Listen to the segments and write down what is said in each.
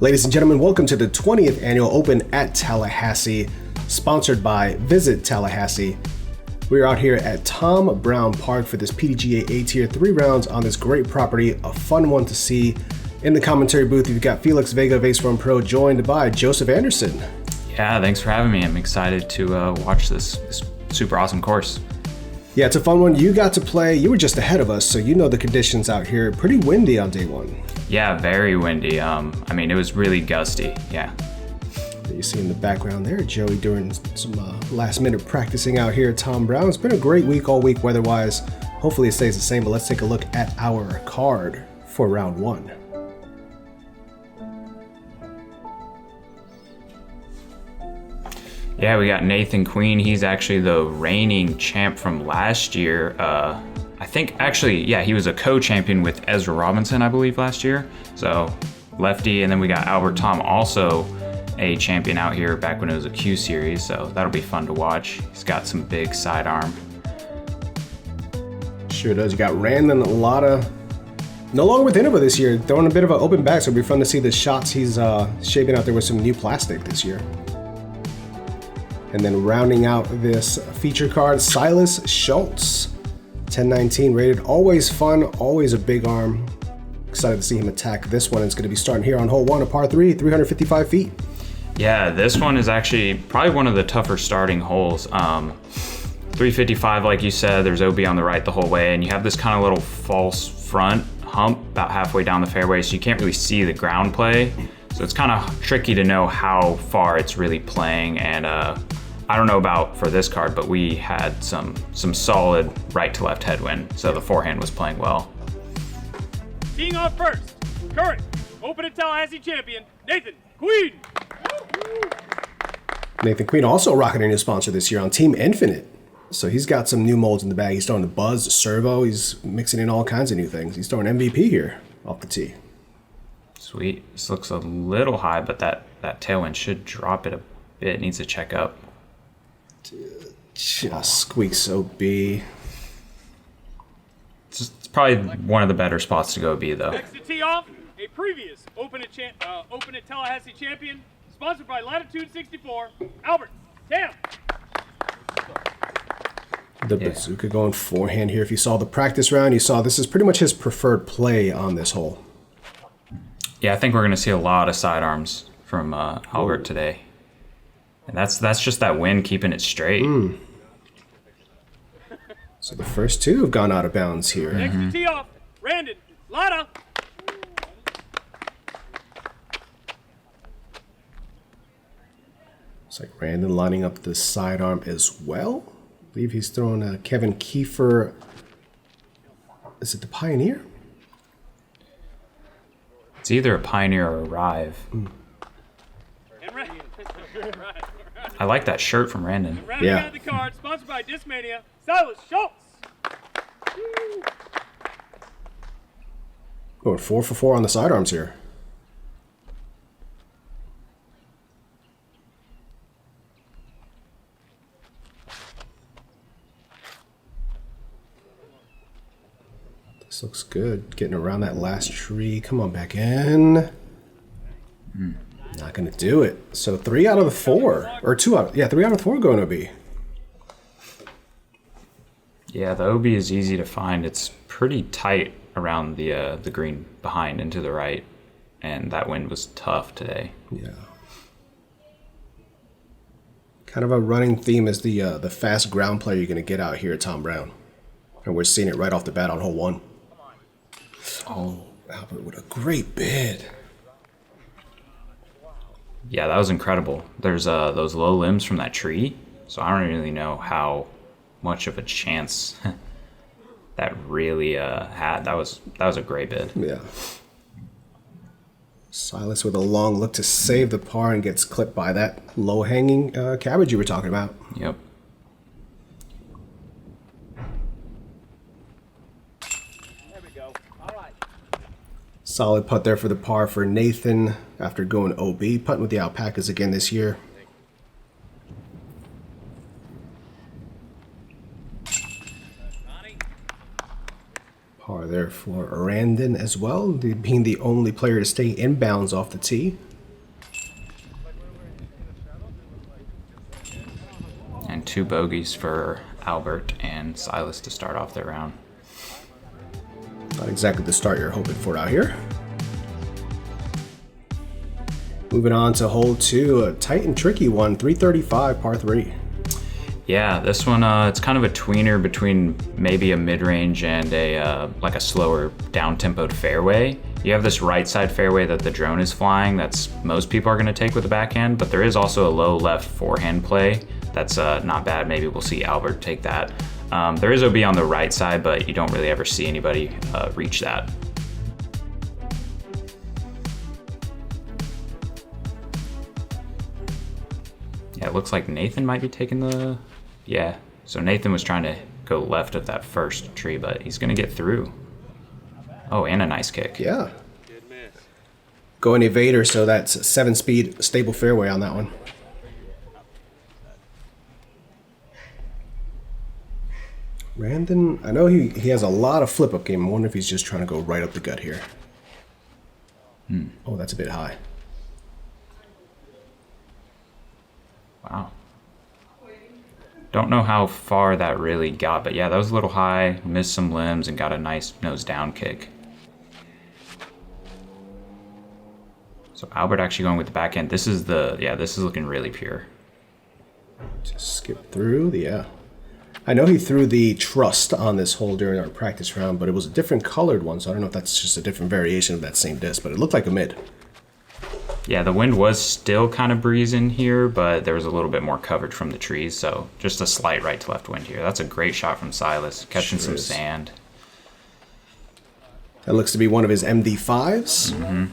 Ladies and gentlemen, welcome to the 20th Annual Open at Tallahassee, sponsored by Visit Tallahassee. We're out here at Tamm Brown Park for this PDGA A-Tier 3 rounds on this great property, a fun one to see. In the commentary booth, you've got Felix Vega of Ace Run Pro, joined by Joseph Anderson. Yeah, thanks for having me. I'm excited to watch this super awesome course. Yeah, it's a fun one. You got to play. You were just ahead of us, so you know the conditions out here. Pretty windy on day one. Yeah, very windy. I mean, it was really gusty. Yeah. You see in the background there, Joey doing some last minute practicing out here at Tamm Brown. It's been a great week all week weather-wise. Hopefully it stays the same, but let's take a look at our card for round one. Yeah, we got Nathan Queen. He's actually the reigning champ from last year. I think actually, yeah, he was a co-champion with Ezra Robinson, I believe, last year. So lefty, and then we got Albert Tamm, also a champion out here back when it was a Q series. So that'll be fun to watch. He's got some big sidearm. Sure does. You got Randon Latta, no longer with Innova this year, throwing a bit of an open back. So it'll be fun to see the shots he's shaping out there with some new plastic this year. And then rounding out this feature card, Silas Schultz, 1019 rated. Always fun, always a big arm. Excited to see him attack this one. It's going to be starting here on hole one, a par 3, 355 feet. Yeah, this one is actually probably one of the tougher starting holes. 355, like you said, there's OB on the right the whole way, and you have this kind of little false front hump about halfway down the fairway, so you can't really see the ground play. So it's kind of tricky to know how far it's really playing, and I don't know about for this card, but we had some solid right to left headwind, so the forehand was playing well. Teeing off first, current Open at Tallahassee champion, Nathan Queen. Nathan Queen also rocking a new sponsor this year on Team Infinite. So he's got some new molds in the bag. He's throwing the Buzz, the Servo. He's mixing in all kinds of new things. He's throwing MVP here off the tee. Sweet. This looks a little high, but that tailwind should drop it a bit. It needs to check up. Just squeaks OB. It's probably one of the better spots to go B, though. Next to tee off, a previous Open at Tallahassee champion, sponsored by Latitude 64, Albert Tamm. The bazooka going forehand here. If you saw the practice round, you saw this is pretty much his preferred play on this hole. Yeah, I think we're going to see a lot of sidearms from Albert today. And that's just that wind keeping it straight. So the first two have gone out of bounds here. Next to tee off, Randon Latta. It's like Randon lining up the sidearm as well. I believe he's throwing a Kevin Kiefer. Is it the Pioneer? It's either a Pioneer or a Rive. I like that shirt from Randon. Rounding out the card, sponsored by Discmania, Silas Schultz. Going 4 for 4 on the sidearms here. This looks good. Getting around that last tree. Come on, back in. Not gonna do it. So 3 out of the 4, or 3 out of the 4 going to be. Yeah, the OB is easy to find. It's pretty tight around the green behind and to the right, and that wind was tough today. Yeah. Kind of a running theme is the fast ground play you're gonna get out here at Tamm Brown, and we're seeing it right off the bat on hole 1. Oh, Albert with a great bid. Yeah, that was incredible. There's those low limbs from that tree, so I don't really know how much of a chance that really had. That was a great bid. Yeah. Silas with a long look to save the par and gets clipped by that low-hanging cabbage you were talking about. Yep. There we go. All right. Solid putt there for the par for Nathan after going OB. Putting with the Alpacas again this year. Par there for Randon as well, being the only player to stay inbounds off the tee. 2 bogeys for Albert and Silas to start off their round. Not exactly the start you're hoping for out here. Moving on to hole 2, a tight and tricky one, 335 par 3. Yeah, this one, it's kind of a tweener between maybe a mid-range and a like a slower down-tempoed fairway. You have this right side fairway that the drone is flying, that's most people are going to take with the backhand, but there is also a low left forehand play that's not bad. Maybe we'll see Albert take that. There is OB on the right side, but you don't really ever see anybody reach that. Yeah, it looks like Nathan might be taking the... Yeah, so Nathan was trying to go left of that first tree, but he's going to get through. Oh, and a nice kick. Yeah. Going evader, so that's 7-speed stable fairway on that one. Randon, I know he has a lot of flip-up game. I wonder if he's just trying to go right up the gut here. Oh, that's a bit high. Wow. Don't know how far that really got, but yeah, that was a little high, missed some limbs, and got a nice nose down kick. So Albert actually going with the backhand. This is this is looking really pure. Just skip through, yeah. I know he threw the trust on this hole during our practice round, but it was a different colored one, so I don't know if that's just a different variation of that same disc, but it looked like a mid. Yeah, the wind was still kind of breezing here, but there was a little bit more coverage from the trees, so just a slight right to left wind here. That's a great shot from Silas, catching some sand. That looks to be one of his MD5s.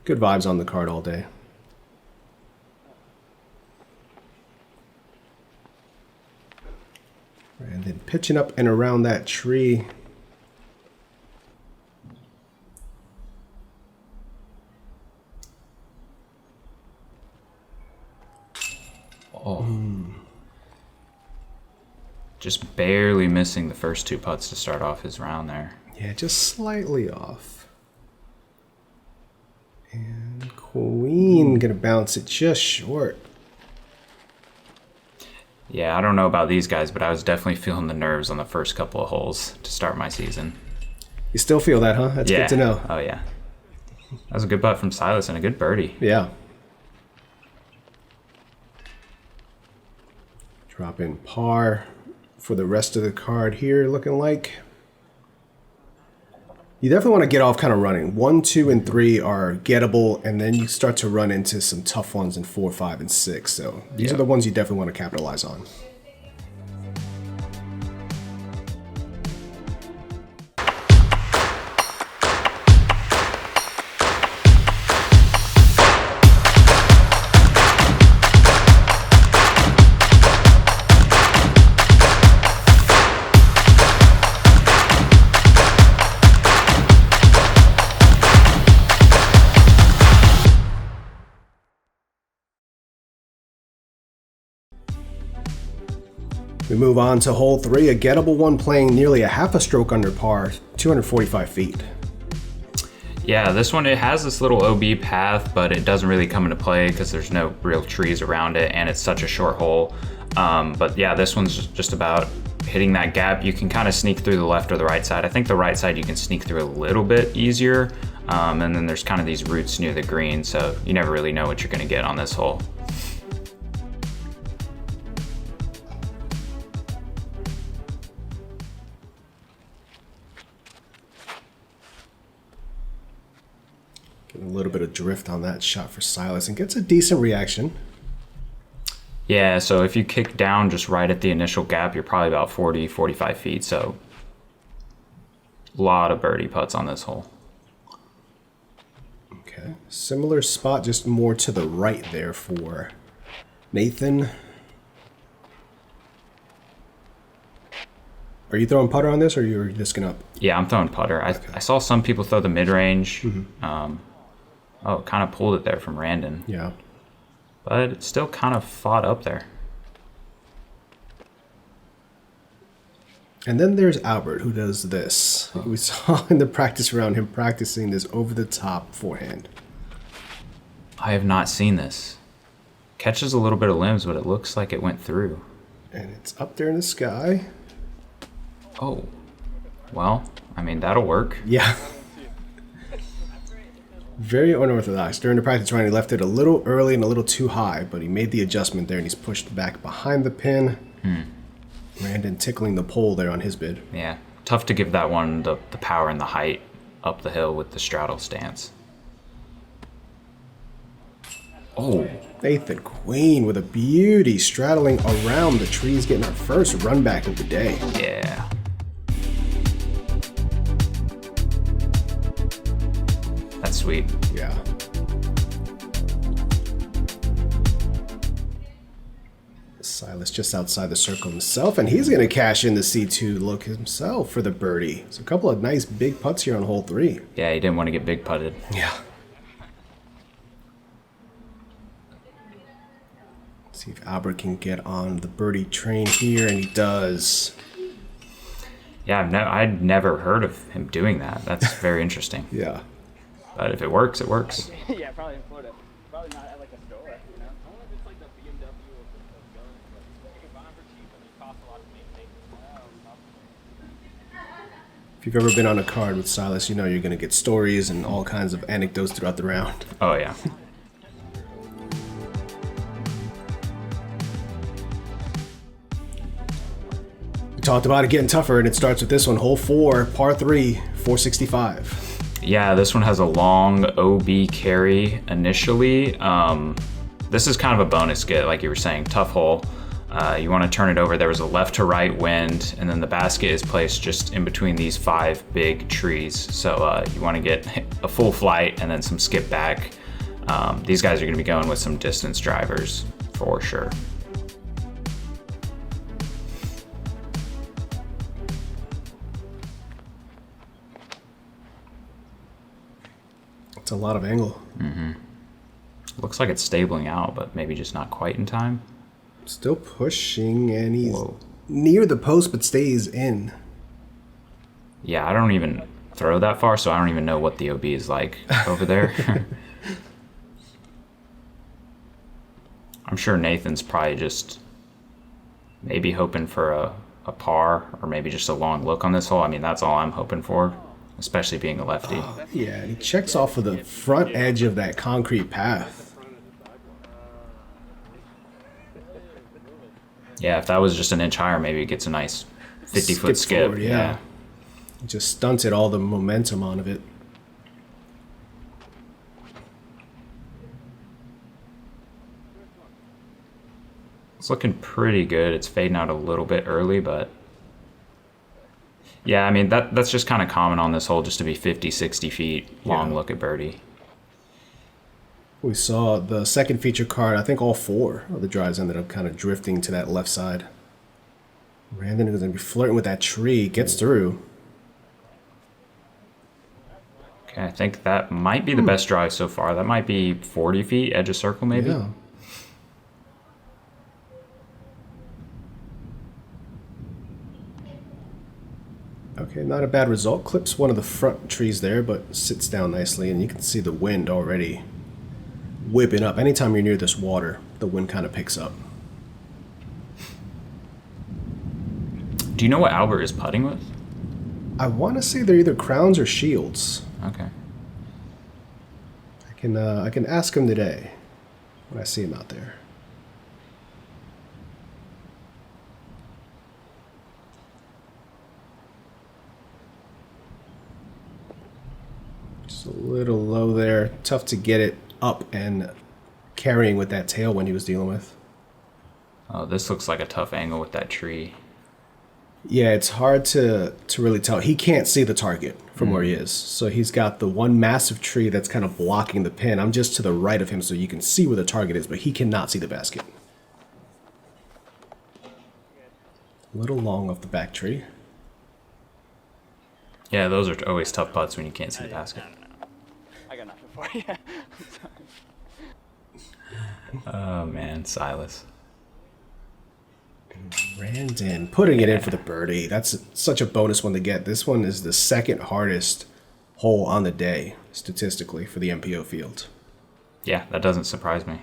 Good vibes on the card all day. And then pitching up and around that tree. Oh. Just barely missing the first 2 putts to start off his round there. Yeah, just slightly off. And Queen gonna bounce it just short. Yeah, I don't know about these guys, but I was definitely feeling the nerves on the first couple of holes to start my season. You still feel that, huh? That's good to know. Oh, yeah. That was a good putt from Silas and a good birdie. Yeah. Drop in par for the rest of the card here, looking like. You definitely want to get off kind of running. 1, 2, and 3 are gettable, and then you start to run into some tough ones in 4, 5, and 6. So these are the ones you definitely want to capitalize on. We move on to hole 3, a gettable one playing nearly a half a stroke under par, 245 feet. Yeah, this one, it has this little OB path, but it doesn't really come into play because there's no real trees around it and it's such a short hole. But yeah, this one's just about hitting that gap. You can kind of sneak through the left or the right side. I think the right side you can sneak through a little bit easier. And then there's kind of these roots near the green, so you never really know what you're going to get on this hole. Getting a little bit of drift on that shot for Silas and gets a decent reaction. Yeah, so if you kick down just right at the initial gap, you're probably about 40, 45 feet, so a lot of birdie putts on this hole. Okay, similar spot, just more to the right there for Nathan. Are you throwing putter on this, or you're just gonna? Yeah, I'm throwing putter. I saw some people throw the mid-range. Oh, it kind of pulled it there from Randon. Yeah. But it's still kind of fought up there. And then there's Albert, who does this. We saw in the practice round him practicing this over-the-top forehand. I have not seen this. Catches a little bit of limbs, but it looks like it went through. And it's up there in the sky. Oh, well, I mean, that'll work. Yeah. Very unorthodox. During the practice run, he left it a little early and a little too high, but he made the adjustment there, and he's pushed back behind the pin. Randon tickling the pole there on his bid. Yeah, tough to give that one the power and the height up the hill with the straddle stance. Oh. Nathan Queen with a beauty straddling around the trees, getting our first run back of the day. Yeah. That's sweet. Yeah. Silas just outside the circle himself, and he's going to cash in the C2 look himself for the birdie. So a couple of nice big putts here on hole 3. Yeah, he didn't want to get big putted. Yeah. See if Albert can get on the birdie train here, and he does. Yeah, I'd never heard of him doing that. That's very interesting. Yeah. But if it works, it works. Yeah, probably in Florida. Probably not at like a store, you know? I wonder if it's like the BMW of guns, but you can buy them for cheap and they cost a lot to maintain. If you've ever been on a card with Silas, you know you're going to get stories and all kinds of anecdotes throughout the round. Oh, yeah. We talked about it getting tougher, and it starts with this one, hole 4, par 3, 465. Yeah, this one has a long OB carry initially. This is kind of a bonus get, like you were saying, tough hole. You want to turn it over. There was a left to right wind, and then the basket is placed just in between these 5 big trees. So you want to get a full flight and then some skip back. These guys are going to be going with some distance drivers for sure. It's a lot of angle. Looks like it's stabling out, but maybe just not quite in time. Still pushing, and he's near the post, but stays in. Yeah, I don't even throw that far, so I don't even know what the OB is like over there. I'm sure Nathan's probably just maybe hoping for a par or maybe just a long look on this hole. I mean, that's all I'm hoping for, especially being a lefty. Yeah, and he checks off of the front edge of that concrete path. Yeah, if that was just an inch higher, maybe it gets a nice 50-foot skip. Forward, yeah. It just stunted all the momentum on of it. It's looking pretty good. It's fading out a little bit early, but yeah, I mean, that's just kind of common on this hole, just to be 50, 60 feet long look at birdie. We saw the second feature card. I think all 4 of the drives ended up kind of drifting to that left side. Randon is going to be flirting with that tree. Gets through. Okay, I think that might be the best drive so far. That might be 40 feet, edge of circle maybe. Yeah. Okay, not a bad result. Clips one of the front trees there, but sits down nicely, and you can see the wind already whipping up. Anytime you're near this water, the wind kind of picks up. Do you know what Albert is putting with? I want to say they're either crowns or shields. Okay. I can ask him today when I see him out there. Just a little low there. Tough to get it up and carrying with that tailwind he was dealing with. Oh, this looks like a tough angle with that tree. Yeah, it's hard to really tell. He can't see the target from where he is. So he's got the one massive tree that's kind of blocking the pin. I'm just to the right of him so you can see where the target is, but he cannot see the basket. A little long off the back tree. Yeah, those are always tough putts when you can't see the basket. I got nothing for you. Oh, man, Silas. Randon putting it in for the birdie. That's such a bonus one to get. This one is the second hardest hole on the day, statistically, for the MPO field. Yeah, that doesn't surprise me.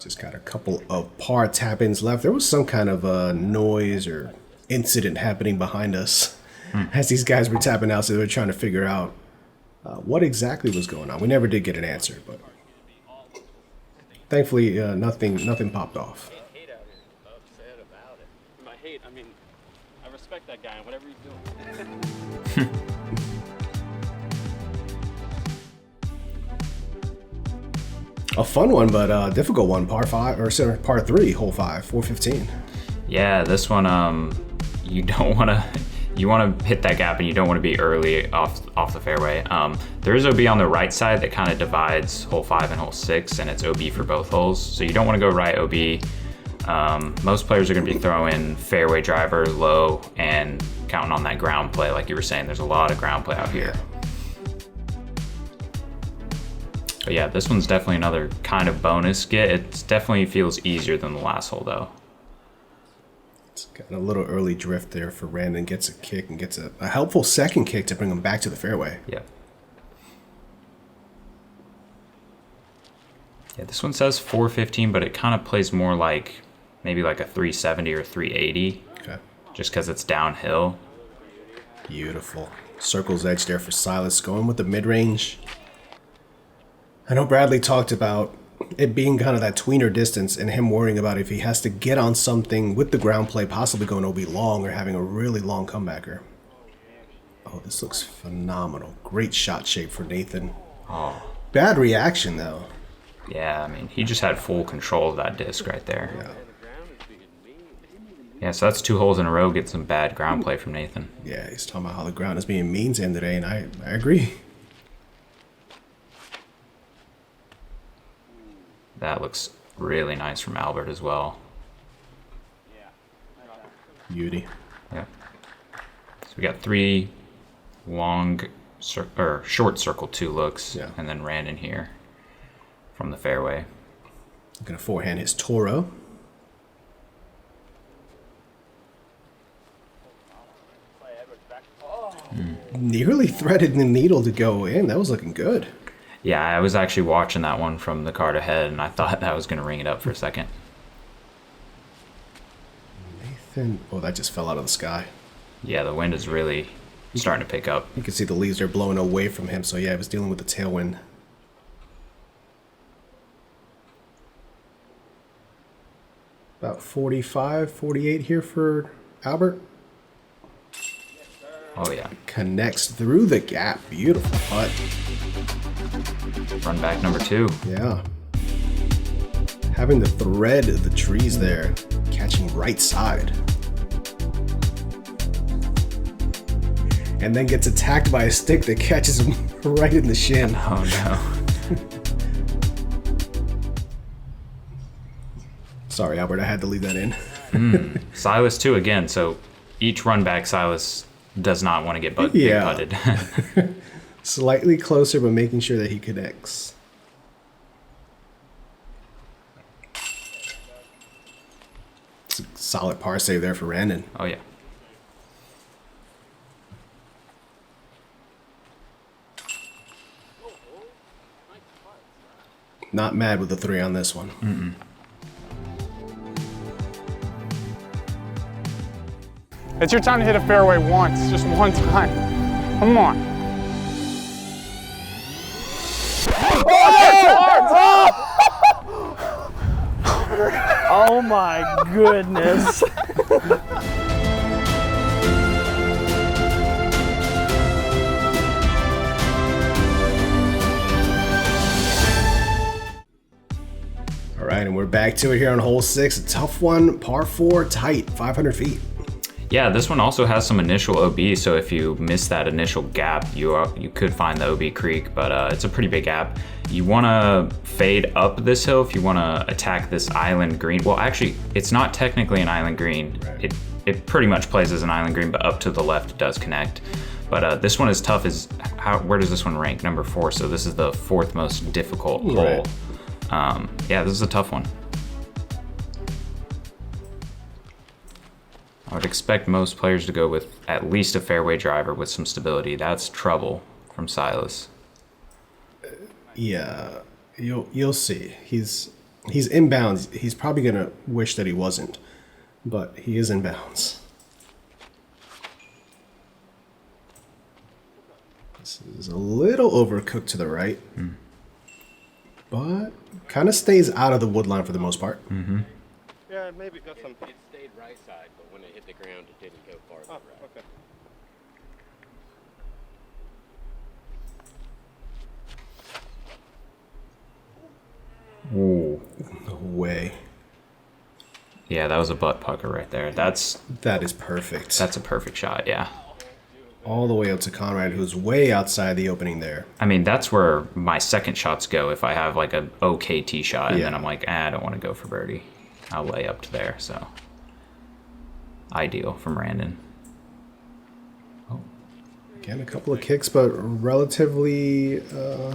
Just got a couple of par tap-ins left. There was some kind of noise or incident happening behind us as these guys were tapping out, so they were trying to figure out what exactly was going on. We never did get an answer, but thankfully nothing popped off. I respect that guy and whatever he's doing. A fun one, but difficult one. Par 3, hole 5, 415. Yeah, this one, you want to hit that gap and you don't want to be early off the fairway. There is OB on the right side that kind of divides hole 5 and hole 6, and it's OB for both holes. So you don't want to go right OB. Most players are going to be throwing fairway driver low and counting on that ground play. Like you were saying, there's a lot of ground play out here. But yeah, this one's definitely another kind of bonus get. It definitely feels easier than the last hole though. It's got a little early drift there for Randon. Gets a kick and gets a helpful second kick to bring him back to the fairway. Yeah. Yeah, this one says 415, but it kind of plays more like maybe like a 370 or 380. Okay. Just because it's downhill. Beautiful. Circle's edge there for Silas, going with the mid-range. I know Bradley talked about it being kind of that tweener distance and him worrying about if he has to get on something with the ground play, possibly going OB long or having a really long comebacker. Oh, this looks phenomenal. Great shot shape for Nathan. Oh. Bad reaction, though. Yeah, I mean, he just had full control of that disc right there. Yeah. Yeah, so that's 2 holes in a row, get some bad ground play from Nathan. Yeah, he's talking about how the ground is being mean to him today, and I agree. That looks really nice from Albert as well. Beauty. Yeah. So we got 3 short circle 2 looks, yeah, and then Randon here from the fairway. Gonna forehand his Toro. Nearly threaded the needle to go in. That was looking good. Yeah, I was actually watching that one from the card ahead, and I thought that was going to ring it up for a second. Nathan, oh, that just fell out of the sky. Yeah, the wind is really starting to pick up. You can see the leaves are blowing away from him, so yeah, he was dealing with the tailwind. About 45, 48 here for Albert. Oh, yeah. Connects through the gap. Beautiful putt. Run back number 2. Yeah. Having to thread the trees there. Catching right side. And then gets attacked by a stick that catches him right in the shin. Oh, no. Sorry, Albert, I had to leave that in. Silas, too, again. So each run back, Silas does not want to get big putted. Slightly closer, but making sure that he connects. It's a solid par save there for Randon. Oh, yeah. Not mad with the 3 on this one. Mm-mm. It's your time to hit a fairway once, just one time. Come on. Oh my goodness. All right, and we're back to it here on hole 6. A tough one, par 4, tight, 500 feet. Yeah, this one also has some initial OB, so if you miss that initial gap, you could find the OB creek, but it's a pretty big gap. You want to fade up this hill if you want to attack this island green. Well, actually, it's not technically an island green. Right. It pretty much plays as an island green, but up to the left it does connect. But this one is tough. Where does this one rank? Number 4, so this is the 4th most difficult hole. Yeah, this is a tough one. I would expect most players to go with at least a fairway driver with some stability. That's trouble from Silas. Yeah, you'll see. He's He's inbounds. He's probably going to wish that he wasn't, but he is inbounds. This is a little overcooked to the right, but kind of stays out of the wood line for the most part. Yeah, maybe got some. It stayed right side, but when it hit the ground, it didn't go far. Oh, okay. Ooh. No way. Yeah, that was a butt pucker right there. That is perfect. That's a perfect shot, yeah. All the way out to Conrad, who's way outside the opening there. I mean, that's where my second shots go if I have like a okay tee shot, and then I'm like, I don't want to go for birdie. I'll lay up to there, so. Ideal from Randon. Again, a couple of kicks, but relatively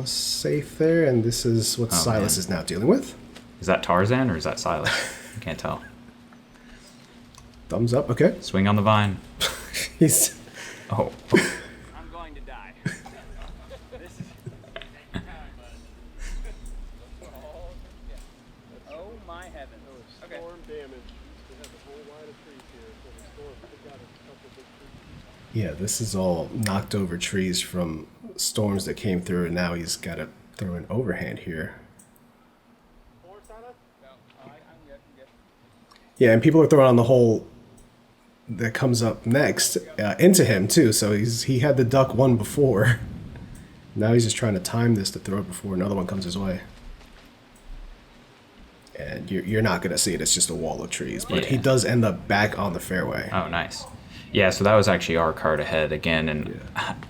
safe there, and this is what Silas is now dealing with. Is that Tarzan or is that Silas? I can't tell. Thumbs up, okay. Swing on the vine. He's... Oh. I'm going to die. This is... Oh my heavens. Okay. Storm damage. We have a whole line of trees here, so the storm took out a couple big trees. Yeah, this is all knocked over trees from storms that came through, and now he's got to throw an overhand here. Yeah, and people are throwing on the hole that comes up next into him too. So he had the duck one before. Now he's just trying to time this to throw it before another one comes his way. And you're not gonna see it. It's just a wall of trees. But he does end up back on the fairway. Oh, nice. Yeah, so that was actually our card ahead again, and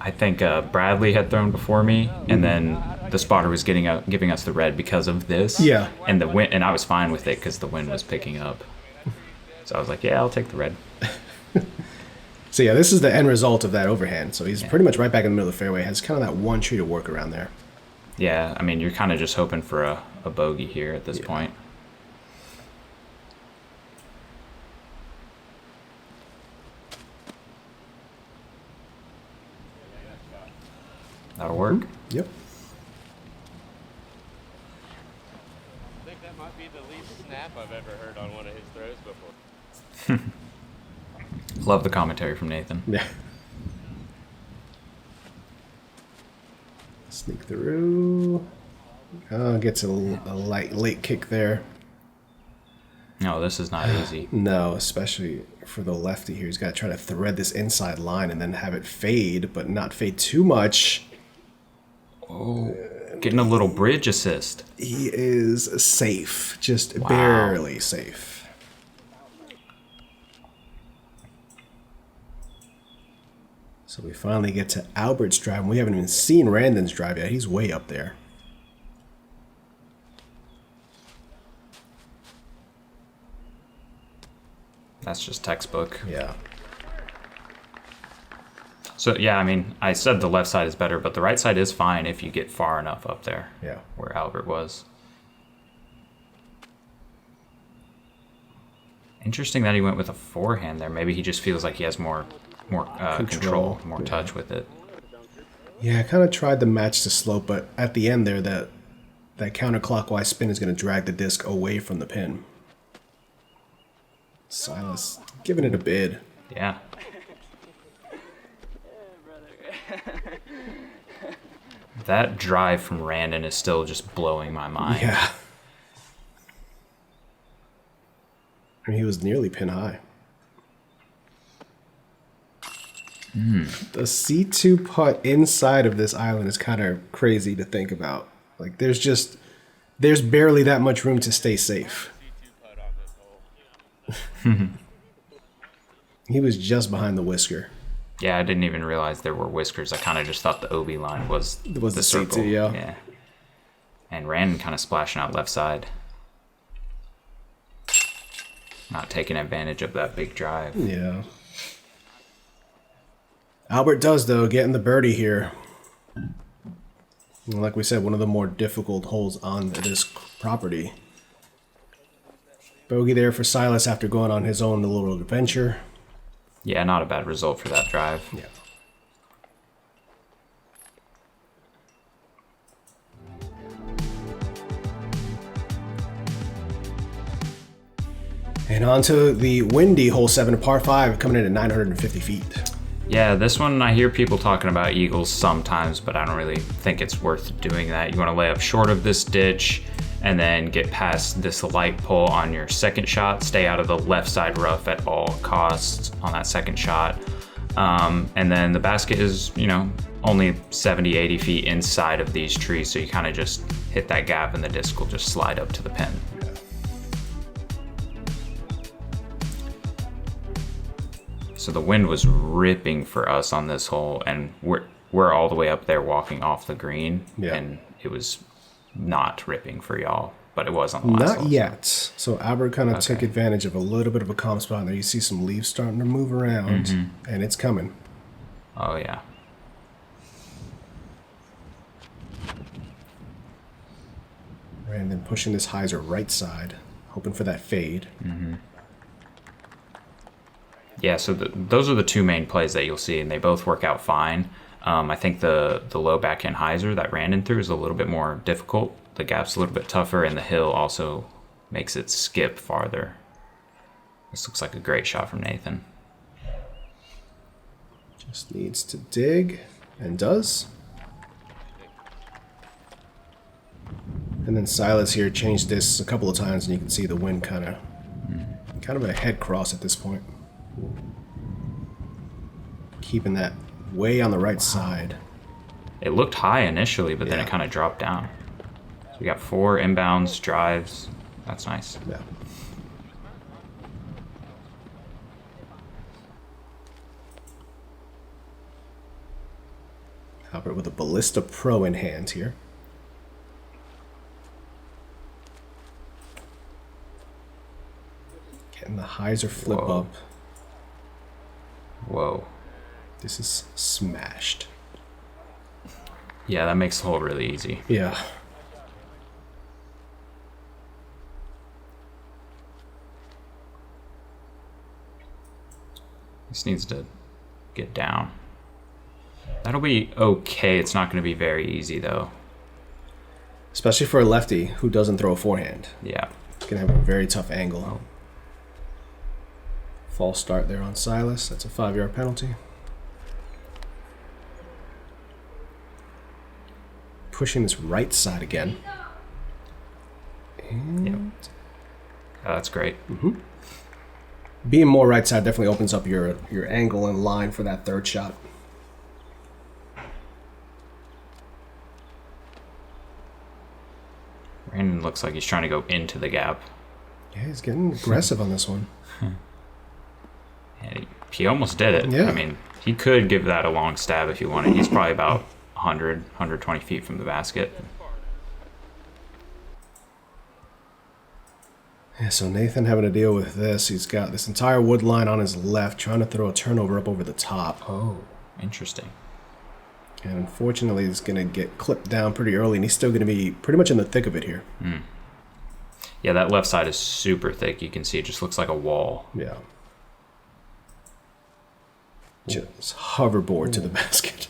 I think Bradley had thrown before me, and then the spotter was giving us the red because of this. Yeah. And the wind, and I was fine with it because the wind was picking up. So I was like, yeah, I'll take the red. So yeah, this is the end result of that overhand. So he's pretty much right back in the middle of the fairway. Has kind of that one tree to work around there. Yeah, I mean, you're kind of just hoping for a bogey here at this point. That'll work. Yep. I think that might be the least snap I've ever heard on one of his throws before. Love the commentary from Nathan. Yeah. Sneak through. Oh, gets a late kick there. No, this is not easy. No, especially for the lefty here. He's got to try to thread this inside line and then have it fade, but not fade too much. Oh, getting a little bridge assist. He is safe, just barely safe. So we finally get to Albert's drive, and we haven't even seen Randon's drive yet. He's way up there. That's just textbook. Yeah. So, yeah, I mean, I said the left side is better, but the right side is fine if you get far enough up there. Yeah. Where Albert was. Interesting that he went with a forehand there. Maybe he just feels like he has more control, more touch with it. Yeah, I kind of tried to match the slope, but at the end there, that counterclockwise spin is going to drag the disc away from the pin. Silas giving it a bid. Yeah. That drive from Randon is still just blowing my mind. Yeah. I mean, he was nearly pin high. The C2 putt inside of this island is kind of crazy to think about. Like, there's barely that much room to stay safe. He was just behind the whisker. Yeah, I didn't even realize there were whiskers. I kind of just thought the OB line was the circle. C2, yeah. And Randon kind of splashing out left side. Not taking advantage of that big drive. Yeah. Albert does, though, getting the birdie here. And like we said, one of the more difficult holes on this property. Bogey there for Silas after going on his own little adventure. Yeah, not a bad result for that drive. Yeah. And on to the windy hole 7 par 5, coming in at 950 feet. Yeah, this one I hear people talking about eagles sometimes, but I don't really think it's worth doing that. You want to lay up short of this ditch and then get past this light pole on your second shot. Stay out of the left side rough at all costs on that second shot. And then the basket is, you know, only 70, 80 feet inside of these trees, so you kind of just hit that gap and the disc will just slide up to the pin. So the wind was ripping for us on this hole, and we're all the way up there walking off the green, and it was not ripping for y'all, but it was on the last hole. Not yet. So Albert kind of took advantage of a little bit of a calm spot, and there you see some leaves starting to move around, and it's coming. Oh yeah. Randon pushing this hyzer right side, hoping for that fade. Yeah, so those are the two main plays that you'll see, and they both work out fine. I think the low backhand hyzer that Randon threw is a little bit more difficult. The gap's a little bit tougher, and the hill also makes it skip farther. This looks like a great shot from Nathan. Just needs to dig, and does. And then Silas here changed this a couple of times, and you can see the wind kind of a head cross at this point. Keeping that way on the right side. It looked high initially, but then it kind of dropped down. So we got 4 inbounds, drives. That's nice. Yeah. Albert with a Ballista Pro in hand here. Getting the hyzer flip up. Whoa. This is smashed. Yeah, that makes the hole really easy. Yeah. This needs to get down. That'll be okay. It's not going to be very easy, though. Especially for a lefty who doesn't throw a forehand. Yeah. It's going to have a very tough angle. False start there on Silas. That's a 5-yard penalty. Pushing this right side again. And Oh, that's great. being more right side definitely opens up your angle and line for that third shot. Randon looks like he's trying to go into the gap. Yeah, he's getting aggressive on this one. And he almost did it. Yeah. I mean, he could give that a long stab if he wanted. He's probably about 100, 120 feet from the basket. Yeah, so Nathan having to deal with this. He's got this entire wood line on his left, trying to throw a turnover up over the top. Oh, interesting. And unfortunately, he's going to get clipped down pretty early, and he's still going to be pretty much in the thick of it here. Yeah, that left side is super thick. You can see it just looks like a wall. Yeah. Just hoverboard to the basket.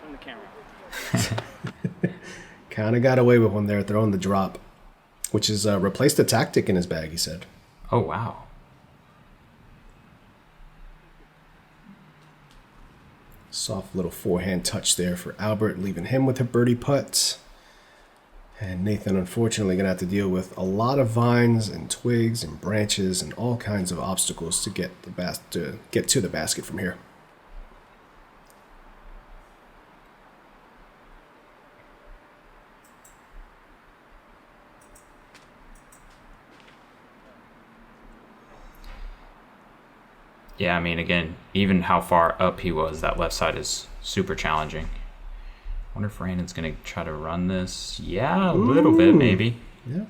On the camera. Kind of got away with one there, throwing the drop, which is replaced a tactic in his bag, he said. Oh, wow. Soft little forehand touch there for Albert, leaving him with a birdie putt. And Nathan, unfortunately, going to have to deal with a lot of vines and twigs and branches and all kinds of obstacles to get to the basket from here. Yeah, I mean, again, even how far up he was, that left side is super challenging. Wonder if Randon's going to try to run this. Yeah, a little bit, maybe. Yeah.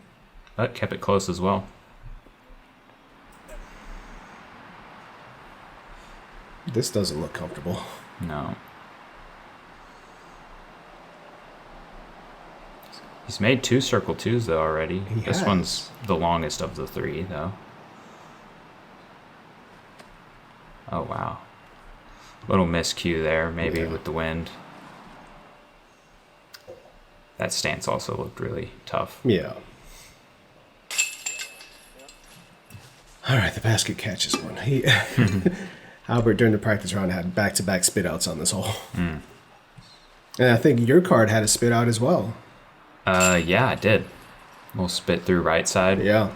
But kept it close as well. This doesn't look comfortable. No. He's made 2 circle twos, though, already. He This has. one's the longest of the 3, though. Oh, wow. Little miscue there, maybe, with the wind. That stance also looked really tough. Yeah. All right, the basket catches one. He Albert during the practice round had back-to-back spit outs on this hole. And I think your card had a spit out as well. Yeah, I did. We'll spit through right side. Yeah.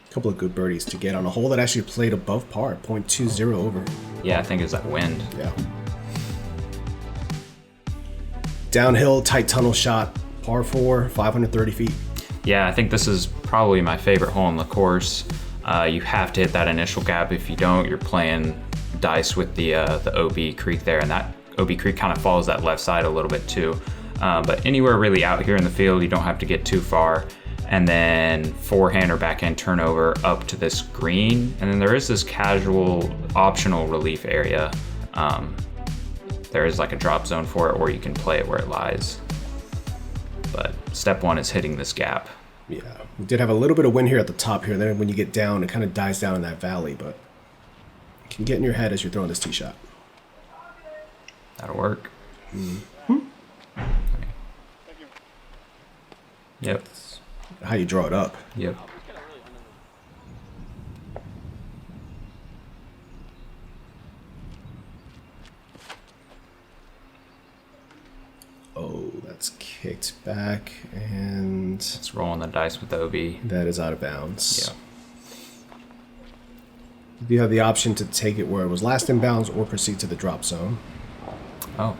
Couple of good birdies to get on a hole that actually played above par, 0.20 over. Yeah, I think it's that wind. Yeah. Downhill, tight tunnel shot, par 4, 530 feet. Yeah, I think this is probably my favorite hole on the course. You have to hit that initial gap. If you don't, you're playing dice with the OB creek there, and that OB creek kind of follows that left side a little bit too. But anywhere really out here in the field, you don't have to get too far. And then forehand or backhand turnover up to this green. And then there is this casual optional relief area. There is like a drop zone for it, or you can play it where it lies. But step one is hitting this gap. Yeah, we did have a little bit of wind here at the top here. Then when you get down, it kind of dies down in that valley, but it can get in your head as you're throwing this tee shot. That'll work. Yep. How you draw it up. Yep. Oh, that's kicked back, and It's rolling the dice with the OB. that is out of bounds. Yeah. You have the option to take it where it was last in bounds or proceed to the drop zone. Oh.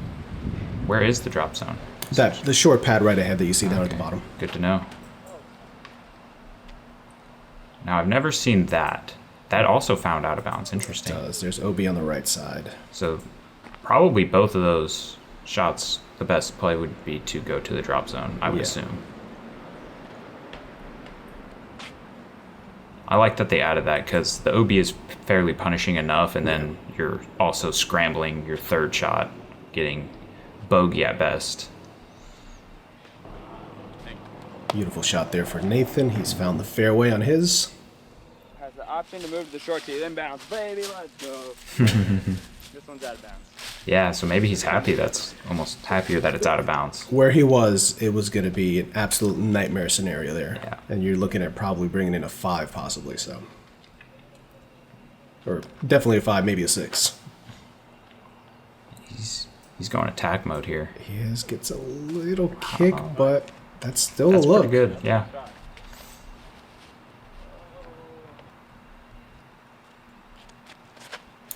Where is the drop zone? That the short pad right ahead that you see down at the bottom. Good to know. Now, I've never seen that. That also found out of bounds. Interesting. There's OB on the right side. So, probably both of those shots, the best play would be to go to the drop zone, I would assume. I like that they added that because the OB is fairly punishing enough, and then you're also scrambling your third shot, getting bogey at best. Beautiful shot there for Nathan. He's found the fairway on his. Has the option to move to the short tee, then bounce. Baby, let's go. This one's out of bounds. Yeah, so maybe he's happy. That's almost happier that it's out of bounds. Where he was, it was going to be an absolute nightmare scenario there. Yeah. And you're looking at probably bringing in a 5 possibly, so. Or definitely a 5, maybe a 6. He's going attack mode here. He gets a little kick, but that's still That's a look. pretty good, yeah.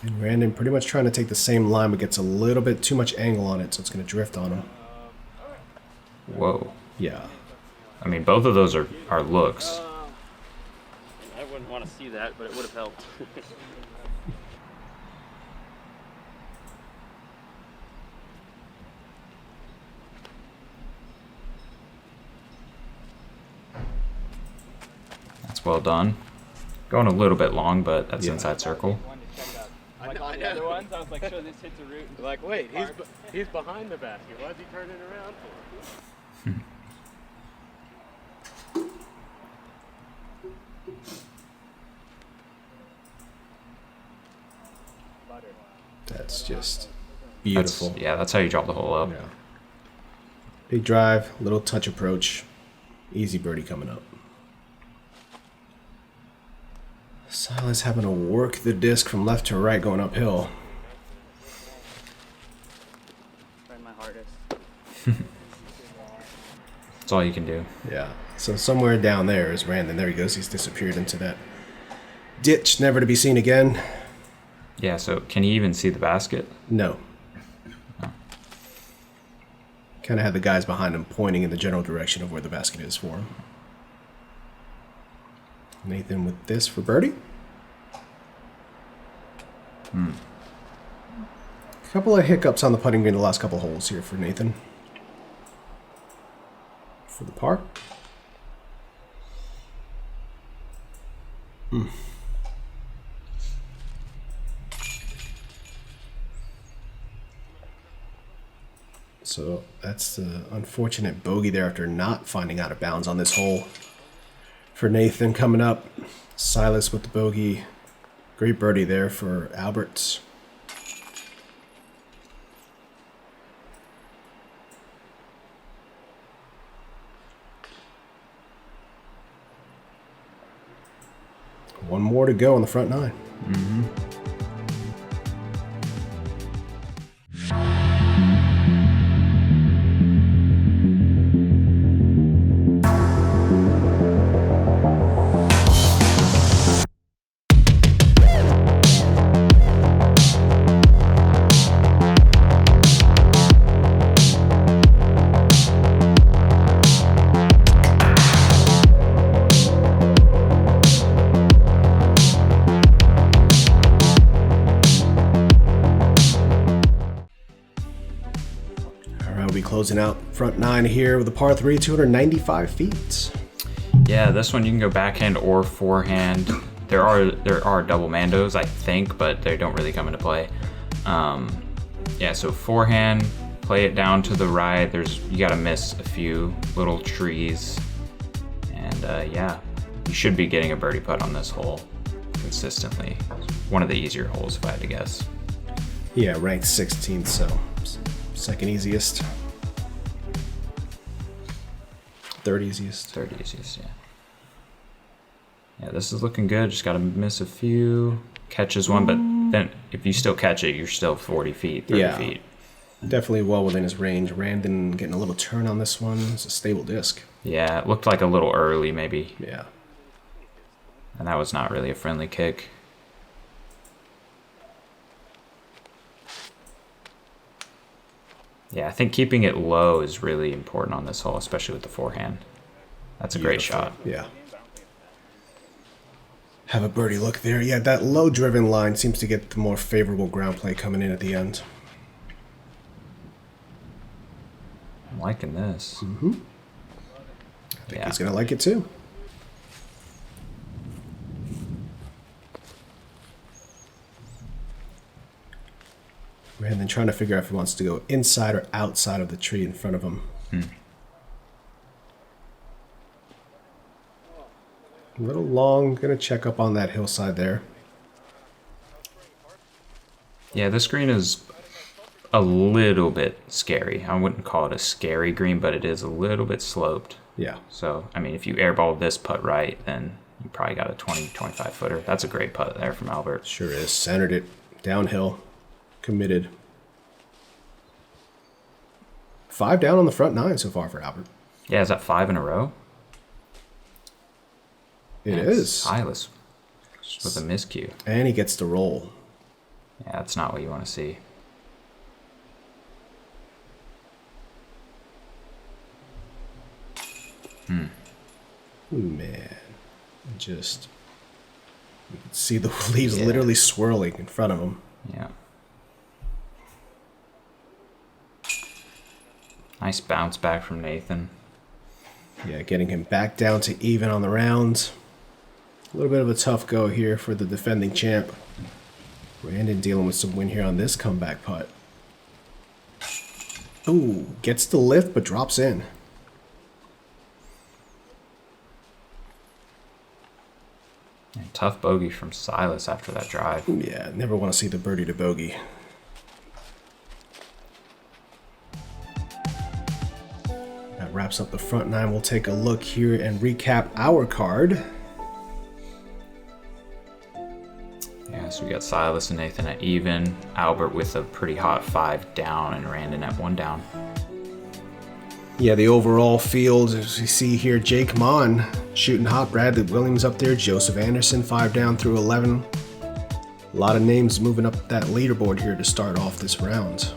And Randon pretty much trying to take the same line, but gets a little bit too much angle on it, so it's going to drift on him. Whoa. Yeah. I mean, both of those are looks. I wouldn't want to see that, but it would have helped. That's well done. Going a little bit long, but that's inside circle. Like all the other ones, I was like, sure, this hits a root. Like, wait, he's behind the basket. Why's he turning around for? That's just beautiful. That's how you drop the hole up. Yeah. Big drive, little touch approach. Easy birdie coming up. Silas having to work the disc from left to right going uphill. Trying my hardest. That's all you can do. Yeah. So somewhere down there is Randon. There he goes. He's disappeared into that ditch, never to be seen again. Yeah, so can you even see the basket? No. Kind of had the guys behind him pointing in the general direction of where the basket is for him. Nathan with this for birdie. A couple of hiccups on the putting green the last couple holes here for Nathan. For the par. So that's the unfortunate bogey there after not finding out of bounds on this hole. For Nathan coming up, Silas with the bogey. Great birdie there for Albert. One more to go on the front 9. Closing out front 9 here with a par 3, 295 feet. Yeah, this one you can go backhand or forehand. There are double mandos, I think, but they don't really come into play. Yeah, so forehand, play it down to the right. You got to miss a few little trees, and yeah, you should be getting a birdie putt on this hole consistently. One of the easier holes, if I had to guess. Yeah, ranked 16th, so second easiest. Third easiest. Third easiest, yeah. Yeah, this is looking good. Just got to miss a few. Catches one, but then if you still catch it, you're still 40 feet, 30 feet. Definitely well within his range. Randon getting a little turn on this one. It's a stable disc. Yeah, it looked like a little early, maybe. Yeah. And that was not really a friendly kick. Yeah, I think keeping it low is really important on this hole, especially with the forehand. That's a great shot. Yeah. Have a birdie look there. Yeah, that low driven line seems to get the more favorable ground play coming in at the end. I'm liking this. I think he's going to like it too. And then trying to figure out if he wants to go inside or outside of the tree in front of him. A little long. Going to check up on that hillside there. Yeah, this green is a little bit scary. I wouldn't call it a scary green, but it is a little bit sloped. Yeah. So, I mean, if you airball this putt right, then you probably got a 20, 25 footer. That's a great putt there from Albert. Sure is. Centered it downhill. Committed. 5 down on the front 9 so far for Albert. Yeah, is that 5 in a row? It is. Silas with a miscue. And he gets to roll. Yeah, that's not what you want to see. Man. Just... you can see the leaves literally swirling in front of him. Yeah. Nice bounce back from Nathan. Yeah, getting him back down to even on the round. A little bit of a tough go here for the defending champ. Randon dealing with some wind here on this comeback putt. Ooh, gets the lift but drops in. And tough bogey from Silas after that drive. Yeah, never want to see the birdie to bogey. That wraps up the front 9. We'll take a look here and recap our card. Yeah, so we got Silas and Nathan at even, Albert with a pretty hot 5 down, and Randon at 1 down. Yeah, the overall field, as you see here, Jake Mon shooting hot, Bradley Williams up there, Joseph Anderson 5 down through 11. A lot of names moving up that leaderboard here to start off this round.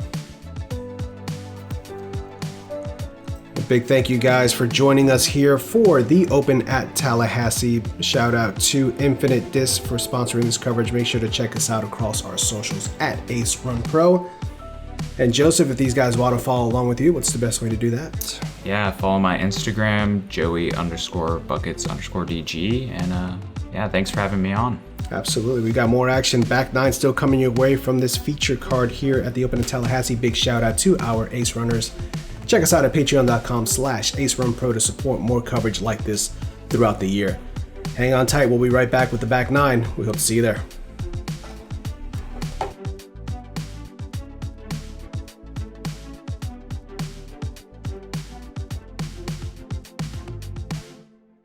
A big thank you guys for joining us here for the Open at Tallahassee. Shout out to Infinite Disc for sponsoring this coverage. Make sure to check us out across our socials at Ace Run Pro. And Joseph, if these guys want to follow along with you, what's the best way to do that? Yeah, follow my Instagram, Joey_buckets_DG. And yeah, thanks for having me on. Absolutely. We got more action. Back 9 still coming your way from this feature card here at the Open at Tallahassee. Big shout out to our Ace Runners. Check us out at patreon.com/AceRunPro to support more coverage like this throughout the year. Hang on tight. We'll be right back with the back 9. We hope to see you there.